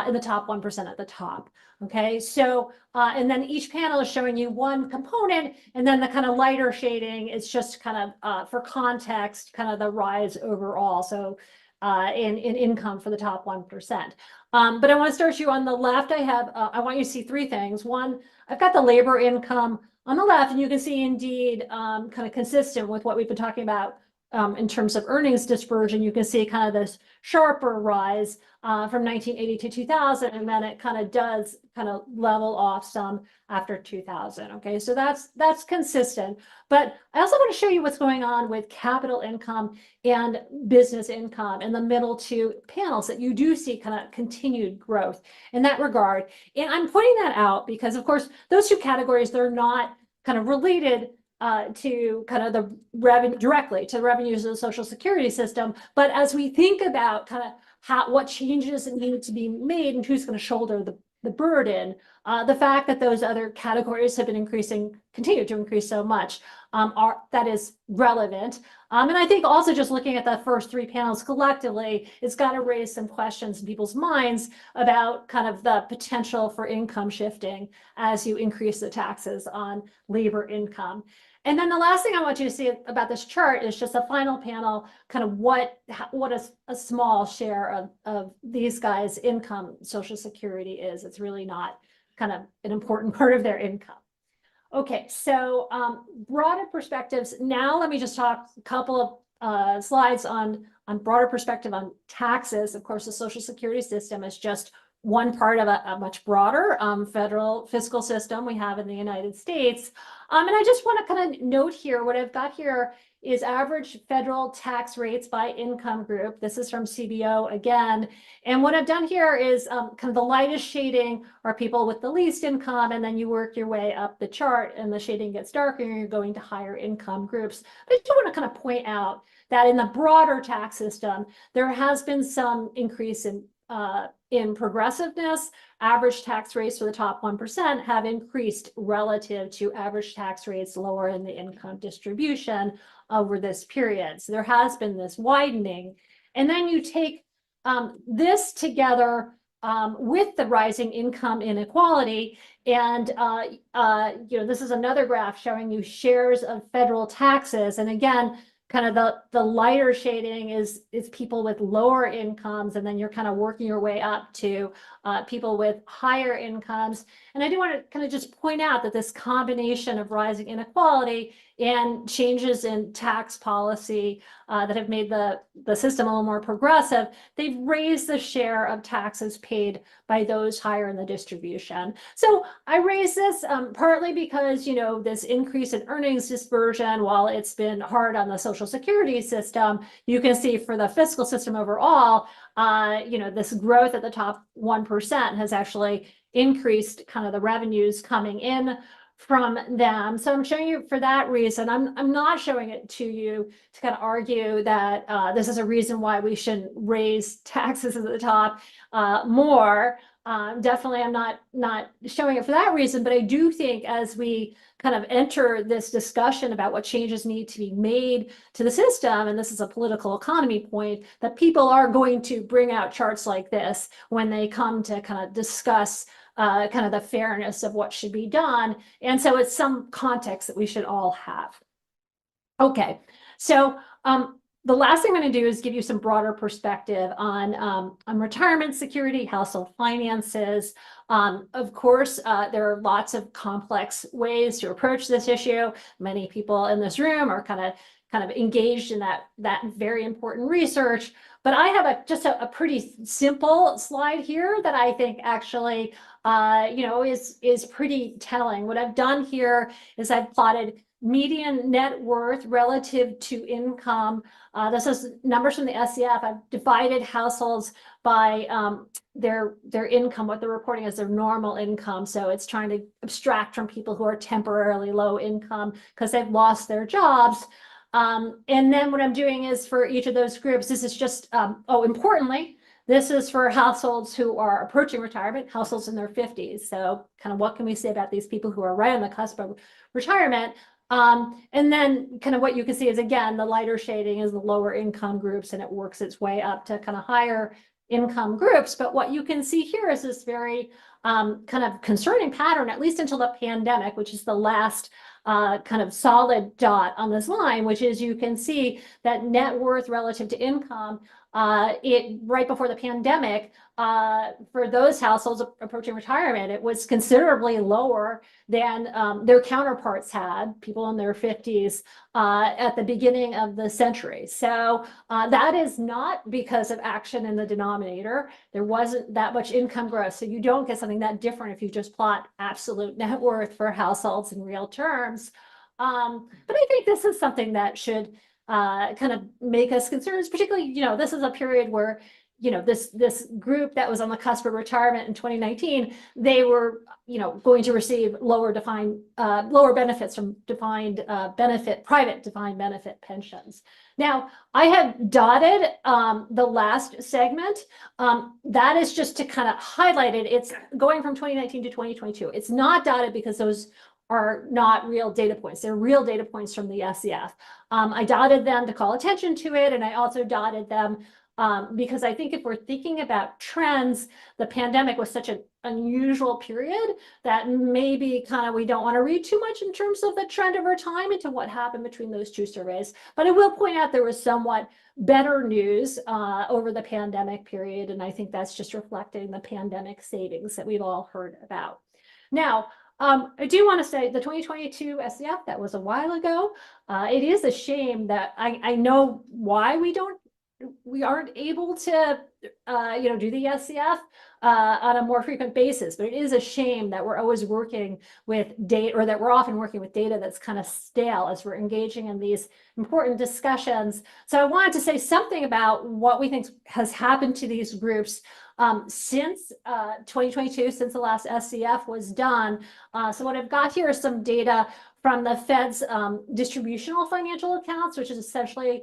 in the top 1% at the top. Okay, so and then each panel is showing you one component, and then the kind of lighter shading is just kind of for context, kind of the rise overall. So in income for the top 1%. But I want to start you on the left. I want you to see three things. One, I've got the labor income on the left, and you can see indeed kind of consistent with what we've been talking about in terms of earnings dispersion. You can see kind of this sharper rise from 1980 to 2000, and then it kind of does kind of level off some after 2000. Okay, so that's consistent. But I also want to show you what's going on with capital income and business income in the middle two panels, that you do see kind of continued growth in that regard. And I'm pointing that out because, of course, those two categories, they're not kind of related to kind of the revenue directly to the revenues of the Social Security system. But as we think about kind of what changes need to be made and who's going to shoulder the burden, the fact that those other categories have been continue to increase so much, that is relevant. And I think also just looking at the first three panels collectively, it's got to raise some questions in people's minds about kind of the potential for income shifting as you increase the taxes on labor income. And then the last thing I want you to see about this chart is just a final panel, kind of what a small share of these guys' income Social Security is. It's really not kind of an important part of their income. Okay, so broader perspectives. Now let me just talk a couple of slides on broader perspective on taxes. Of course, the Social Security system is just one part of a much broader federal fiscal system we have in the United States. And I just want to kind of note here, what I've got here is average federal tax rates by income group. This is from CBO again. And what I've done here is kind of the lightest shading are people with the least income, and then you work your way up the chart and the shading gets darker and you're going to higher income groups. But I do want to kind of point out that in the broader tax system, there has been some increase in progressiveness. Average tax rates for the top 1% have increased relative to average tax rates lower in the income distribution over this period. So there has been this widening. And then you take this together with the rising income inequality. And this is another graph showing you shares of federal taxes. And again, kind of the lighter shading is people with lower incomes, and then you're kind of working your way up to people with higher incomes. And I do want to kind of just point out that this combination of rising inequality and changes in tax policy that have made the system a little more progressive, they've raised the share of taxes paid by those higher in the distribution. So I raise this partly because, you know, this increase in earnings dispersion, while it's been hard on the Social Security system, you can see for the fiscal system overall, you know, this growth at the top 1% has actually increased kind of the revenues coming in from them. So I'm showing you for that reason. I'm not showing it to you to kind of argue that this is a reason why we shouldn't raise taxes at the top more. Definitely, I'm not showing it for that reason, but I do think as we kind of enter this discussion about what changes need to be made to the system, and this is a political economy point, that people are going to bring out charts like this when they come to kind of discuss kind of the fairness of what should be done. And so it's some context that we should all have. Okay, so the last thing I'm going to do is give you some broader perspective on retirement security, household finances. Of course, there are lots of complex ways to approach this issue. Many people in this room are kind of engaged in that very important research. But I have just a pretty simple slide here that I think actually, you know, is pretty telling. What I've done here is I've plotted median net worth relative to income. This is numbers from the SCF. I've divided households by their income, what they're reporting as their normal income. So it's trying to abstract from people who are temporarily low income because they've lost their jobs. And then what I'm doing is for each of those groups, this is just, importantly, this is for households who are approaching retirement, households in their 50s. So kind of what can we say about these people who are right on the cusp of retirement? And then kind of what you can see is, again, the lighter shading is the lower income groups, and it works its way up to kind of higher income groups. But what you can see here is this very kind of concerning pattern, at least until the pandemic, which is the last kind of solid dot on this line, which is you can see that net worth relative to income, right before the pandemic, for those households approaching retirement, it was considerably lower than their counterparts had, people in their 50s, at the beginning of the century. So that is not because of action in the denominator. There wasn't that much income growth. So you don't get something that different if you just plot absolute net worth for households in real terms. But I think this is something that should kind of make us concerned, particularly, you know, this is a period where, you know, this group that was on the cusp of retirement in 2019, they were, you know, going to receive lower benefits from private defined benefit pensions. Now, I have dotted the last segment. That is just to kind of highlight it. It's going from 2019 to 2022. It's not dotted because those are not real data points. They're real data points from the SCF. I dotted them to call attention to it, and I also dotted them because I think if we're thinking about trends, the pandemic was such an unusual period that maybe kind of we don't want to read too much in terms of the trend over time into what happened between those two surveys. But I will point out there was somewhat better news over the pandemic period, and I think that's just reflecting the pandemic savings that we've all heard about. Now, I do want to say the 2022 SCF, that was a while ago. It is a shame that I know why we aren't able to, you know, do the SCF on a more frequent basis, but it is a shame that we're always working with data, or that we're often working with data that's kind of stale as we're engaging in these important discussions. So I wanted to say something about what we think has happened to these groups since 2022, since the last SCF was done. So what I've got here is some data from the Fed's distributional financial accounts, which is essentially,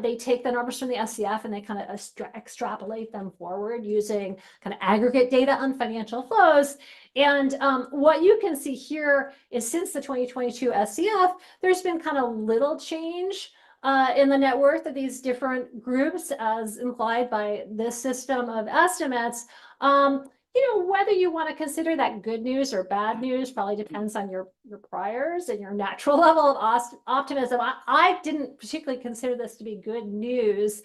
they take the numbers from the SCF and they kind of extrapolate them forward using kind of aggregate data on financial flows. And what you can see here is since the 2022 SCF, there's been kind of little change in the net worth of these different groups as implied by this system of estimates. whether you want to consider that good news or bad news probably depends on your priors and your natural level of optimism. I didn't particularly consider this to be good news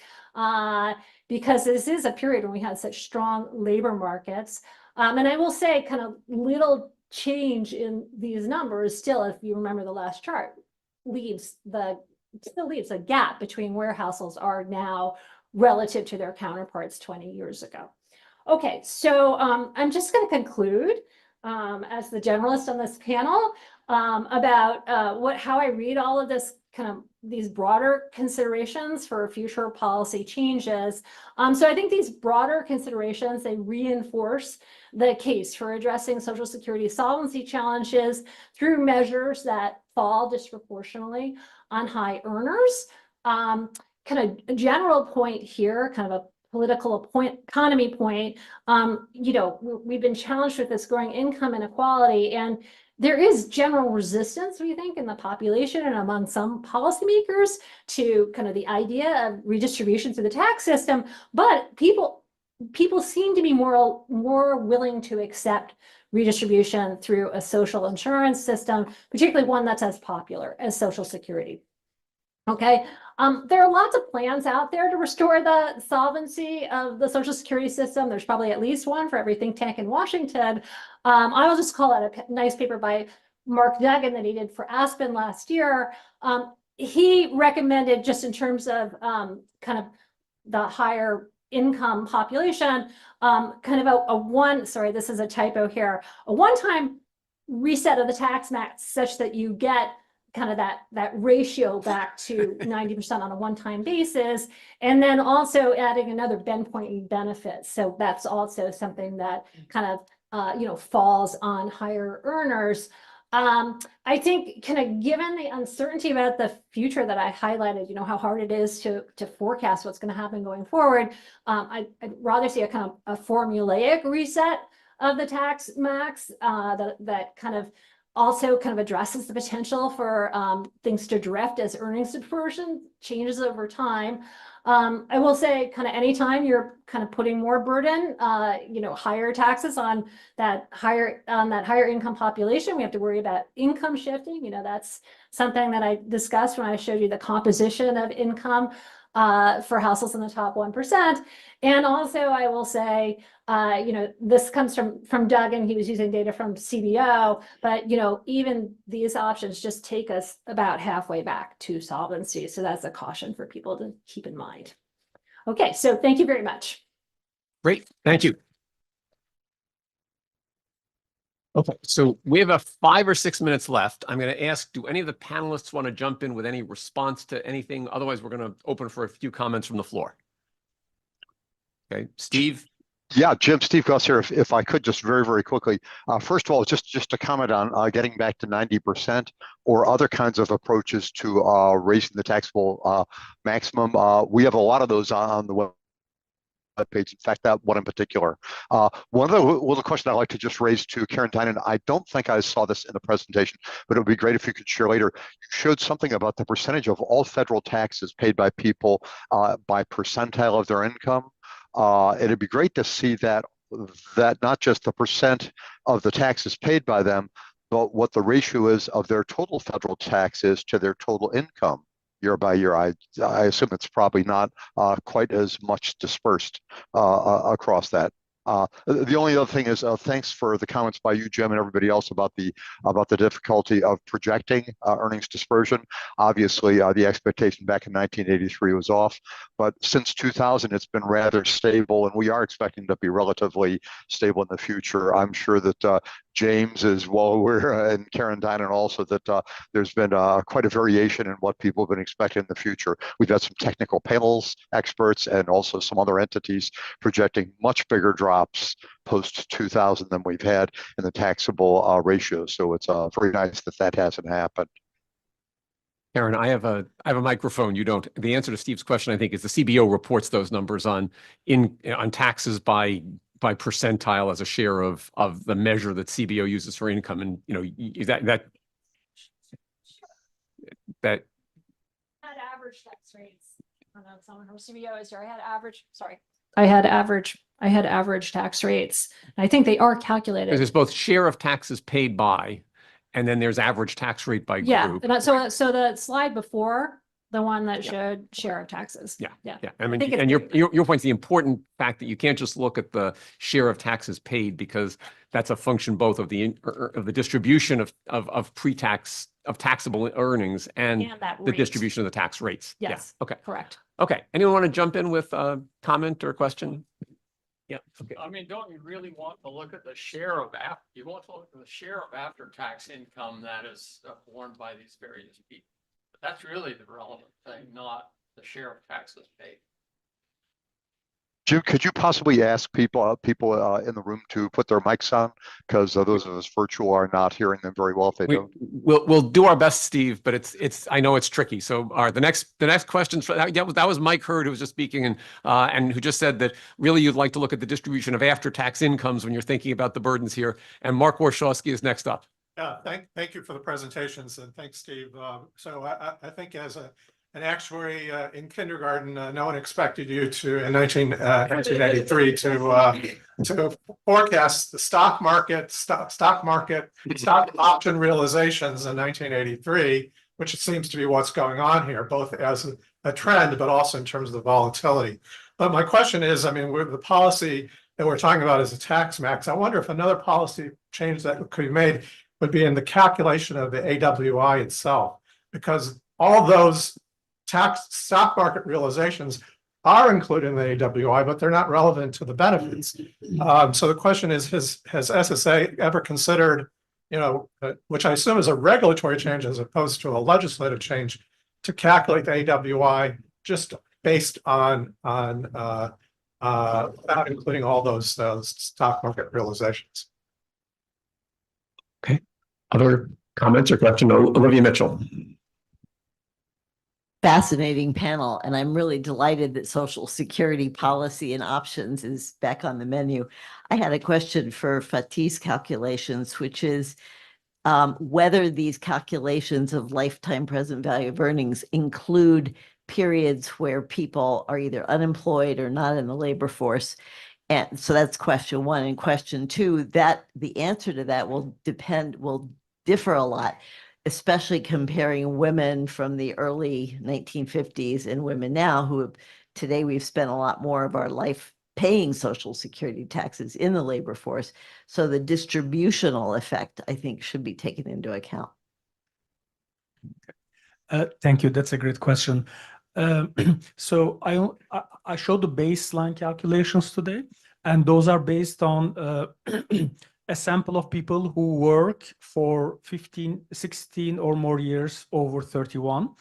because this is a period when we had such strong labor markets. And I will say kind of little change in these numbers still, if you remember the last chart, still leaves a gap between where households are now relative to their counterparts 20 years ago. Okay, so I'm just going to conclude as the generalist on this panel about how I read all of this kind of these broader considerations for future policy changes. So I think these broader considerations, they reinforce the case for addressing Social Security solvency challenges through measures that fall disproportionately on high earners. Kind of a general point here, kind of a political economy point, we've been challenged with this growing income inequality, and there is general resistance, we think, in the population and among some policymakers to kind of the idea of redistribution through the tax system, but people seem to be more willing to accept redistribution through a social insurance system, particularly one that's as popular as Social Security. Okay, there are lots of plans out there to restore the solvency of the Social Security system. There's probably at least one for every think tank in Washington. I will just call out a nice paper by Mark Duggan that he did for Aspen last year. He recommended, just in terms of kind of the higher income population, kind of sorry, this is a typo here, a one-time reset of the tax max such that you get kind of that ratio back to 90% on a one-time basis, and then also adding another bend point in benefits. So that's also something that kind of falls on higher earners. I think kind of given the uncertainty about the future that I highlighted, how hard it is to forecast what's going to happen going forward, I'd rather see a kind of a formulaic reset of the tax max that kind of also kind of addresses the potential for things to drift as earnings dispersion changes over time. I will say kind of anytime you're kind of putting more burden, higher taxes on that higher income population, we have to worry about income shifting. That's something that I discussed when I showed you the composition of income for households in the top 1%. And also I will say, this comes from Duggan. He was using data from CBO, but even these options just take us about halfway back to solvency. So that's a caution for people to keep in mind. Okay, so thank you very much. Great, thank you. Okay, so we have 5 or 6 minutes left. I'm going to ask, do any of the panelists want to jump in with any response to anything? Otherwise, we're going to open for a few comments from the floor. Okay, Steve? Yeah, Jim, Steve Goss here. If I could just very, very quickly. First of all, just to comment on getting back to 90% or other kinds of approaches to raising the taxable maximum. We have a lot of those on the web page. In fact, that one in particular. One of the questions I'd like to just raise to Karen Dynan, I don't think I saw this in the presentation, but it would be great if you could share later. You showed something about the percentage of all federal taxes paid by people by percentile of their income. It'd be great to see that not just the percent of the taxes paid by them, but what the ratio is of their total federal taxes to their total income year by year. I assume it's probably not quite as much dispersed across that. The only other thing is thanks for the comments by you, Jim, and everybody else about the difficulty of projecting earnings dispersion. Obviously, the expectation back in 1983 was off, but since 2000, it's been rather stable, and we are expecting to be relatively stable in the future. I'm sure that James is well aware, and Karen Dynan also, that there's been quite a variation in what people have been expecting in the future. We've had some technical panels experts and also some other entities projecting much bigger drops post 2000 than we've had in the taxable ratio. So it's very nice that hasn't happened. Karen, I have a microphone. You don't. The answer to Steve's question, I think, is the CBO reports those numbers on taxes by percentile as a share of the measure that CBO uses for income, and that had average tax rates. I don't know if someone from CBO is here. I had average I had average tax rates. I think they are Because calculated. there's both share of taxes paid by, and then there's average tax rate by Yeah, group. so the slide before, the one that Yeah. showed share of taxes. Yeah, Yeah. Yeah, I mean, think it's and your, pretty- your point's the important fact that you can't just look at the share of taxes paid, because that's a function both of the distribution of pre-tax, of taxable earnings and And that the rate. distribution of the tax rates. Yeah, Yes. okay. Correct. Okay, anyone want to jump in with a comment or question? Yeah, okay. I mean, don't you really want to look at the share of you want to look at the share of after-tax income that is borne by these various people. But that's really the relevant thing, not the share of taxes paid. Jim, could you possibly ask people in the room to put their mics on? Because those of us virtual are not hearing them very well if they don't. We'll do our best, Steve, but it's I know it's tricky. So the next questions for that was Mike Hurd, who was just speaking and who just said that really you'd like to look at the distribution of after-tax incomes when you're thinking about the burdens here. And Mark Warshawski is next up. Yeah, thank you for the presentations, and thanks, Steve. So I think as an actuary in kindergarten, no one expected you to in 1983 to forecast the stock option realizations in 1983, which it seems to be what's going on here, both as a trend, but also in terms of the volatility. But my question is, I mean, with the policy that we're talking about is a tax max. I wonder if another policy change that could be made would be in the calculation of the AWI itself, because all those tax stock market realizations are included in the AWI, but they're not relevant to the benefits. So the question is, has SSA ever considered, which I assume is a regulatory change as opposed to a legislative change, to calculate the AWI just based on without including all those stock market realizations? Okay. Other comments or questions? Olivia Mitchell. Fascinating panel, and I'm really delighted that Social Security policy and options is back on the menu. I had a question for Fatih's calculations, which is whether these calculations of lifetime present value of earnings include periods where people are either unemployed or not in the labor force. And so that's question one. And question two, that the answer to that will differ a lot, especially comparing women from the early 1950s and women now who today we've spent a lot more of our life paying Social Security taxes in the labor force. So the distributional effect, I think, should be taken into account. Thank you. That's a great question. So I showed the baseline calculations today, and those are based on a sample of people who work for 16 or more years over 31.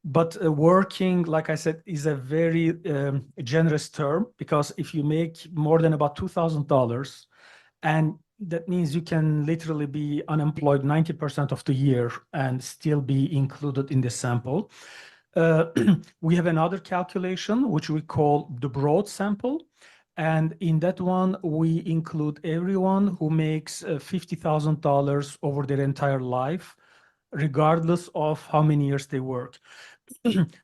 But working, like I said, is a very generous term, because if you make more than about $2,000, and that means you can literally be unemployed 90% of the year and still be included in the sample. We have another calculation, which we call the broad sample. And in that one, we include everyone who makes $50,000 over their entire life, regardless of how many years they work.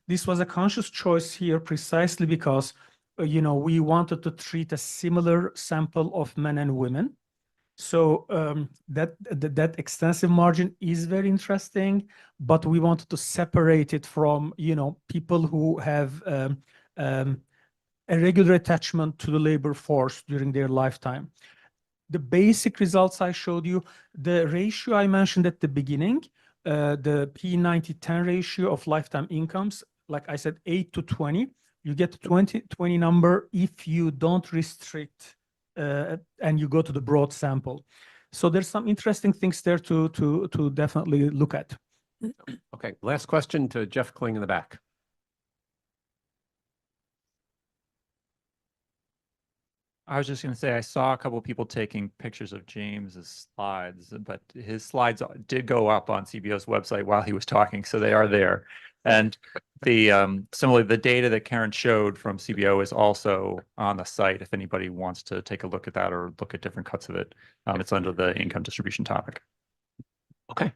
This was a conscious choice here precisely because, we wanted to treat a similar sample of men and women. So that extensive margin is very interesting, but we wanted to separate it from, people who have a regular attachment to the labor force during their lifetime. The basic results I showed you, the ratio I mentioned at the beginning, the P90-10 ratio of lifetime incomes, like I said, 8 to 20, you get 20 number if you don't restrict and you go to the broad sample. So there's some interesting things there to definitely look at. Okay, last question to Jeff Kling in the back. I was just going to say, I saw a couple of people taking pictures of James's slides, but his slides did go up on CBO's website while he was talking, so they are there. And similarly, the data that Karen showed from CBO is also on the site if anybody wants to take a look at that or look at different cuts of it. It's under the income distribution topic. Okay.